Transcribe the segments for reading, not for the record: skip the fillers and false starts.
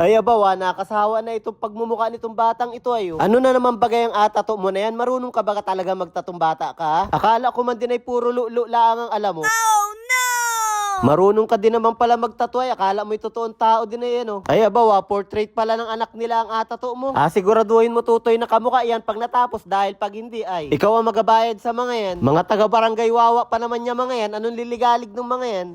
Ay abawa, nakasawa na itong pagmumukha nitong batang ito ayo. Ano na naman bagay ang atato mo na yan? Marunong ka ba talaga magtatong bata ka? Akala ko man din ay puro lulo lang ang alam mo. Oh no! Marunong ka din naman pala magtato ay. Akala mo totoong tao din na yan oh. Ay abawa, portrait pala ng anak nila ang atato mo. Siguraduhin mo tutoy na kamukha yan pag natapos dahil pag hindi ay ikaw ang magabayad sa mga yan. Mga taga-barangay wawa pa naman niya mga yan. Anong liligalig ng mga yan?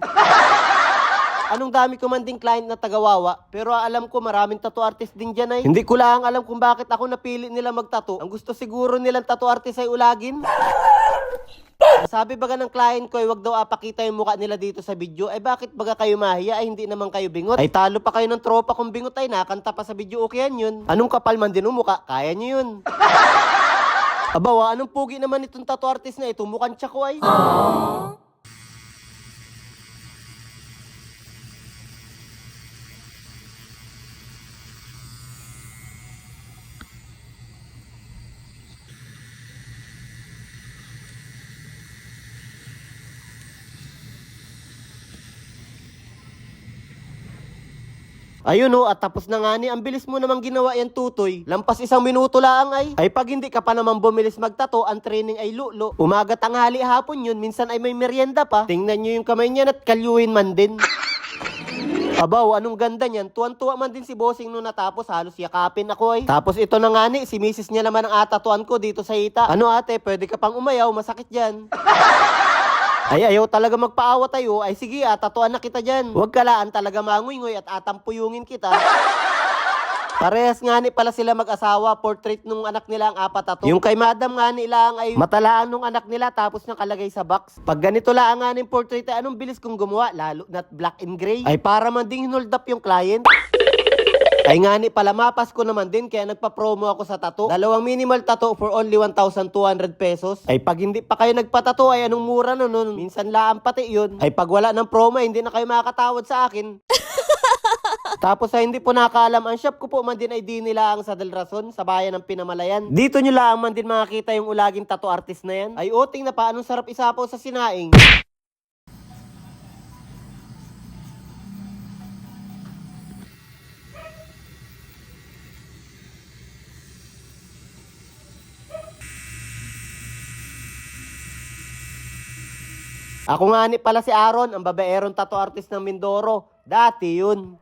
Anong dami ko man ding client na tagawawa, pero alam ko maraming tattoo artist din dyan ay. Hindi ko lang alam kung bakit ako napili nila magtattoo. Ang gusto siguro nilang tattoo artist ay ulagin. Sabi baga ng client ko ay wag daw apakita yung mukha nila dito sa video. Ay bakit baga kayo mahiya? Ay hindi naman kayo bingot. Ay talo pa kayo ng tropa kung bingot ay nakanta pa sa video, okay yan yun. Anong kapal man din ang mukha? Kaya nyo yun. Abawa, anong pugi naman itong tattoo artist na ito? Mukhang tsako ay. Ayun oh, at tapos na nga ni, ang bilis mo namang ginawa yan tutoy. Lampas 1 minuto lang ay. Ay pag hindi ka pa naman bumilis magtato, ang training ay lulo. Umaga, tanghali, hapon yun, minsan ay may merienda pa. Tingnan nyo yung kamay niyan at kalyuhin man din. Abaw, anong ganda niyan. Tuwan-tuwa man din si bossing nung natapos, halos yakapin ako ay. Tapos ito na nga ni, si misis niya naman ang atatuan ko dito sa hita. Ano ate, pwede ka pang umayaw, masakit dyan. Ay ayaw talaga magpaawa tayo. Ay sige, tatuan na kita dyan. Huwag kalaan talaga manguy-nguy at atampuyungin kita. Parehas nga ni pala sila mag-asawa. Portrait nung anak nila ang 4 tattoo. Yung kay madam nga nilang ay matalaan nung anak nila tapos nakalagay sa box. Pag ganito lang nga ng portrait ay anong bilis kong gumawa, lalo na't black and gray. Ay para man ding hinold up yung client. Ay nga ni pala, mapasko naman din kaya nagpa-promo ako sa tattoo. 2 minimal tattoo for only 1,200 pesos. Ay pag hindi pa kayo nagpa-tattoo ay anong mura nun. Minsan lang pati yun. Ay pag wala ng promo ay hindi na kayo makakatawad sa akin. Tapos ay hindi po nakakaalam, ang shop ko po man din ay di nila ang sa Del Rason sa bayan ng Pinamalayan. Dito nyo lang man din makakita yung ulaging tattoo artist na yan. Ay oting na pa, anong sarap isapaw sa sinaing. Ako nga ni pala si Aaron, ang babaerong tattoo artist ng Mindoro. Dati yun.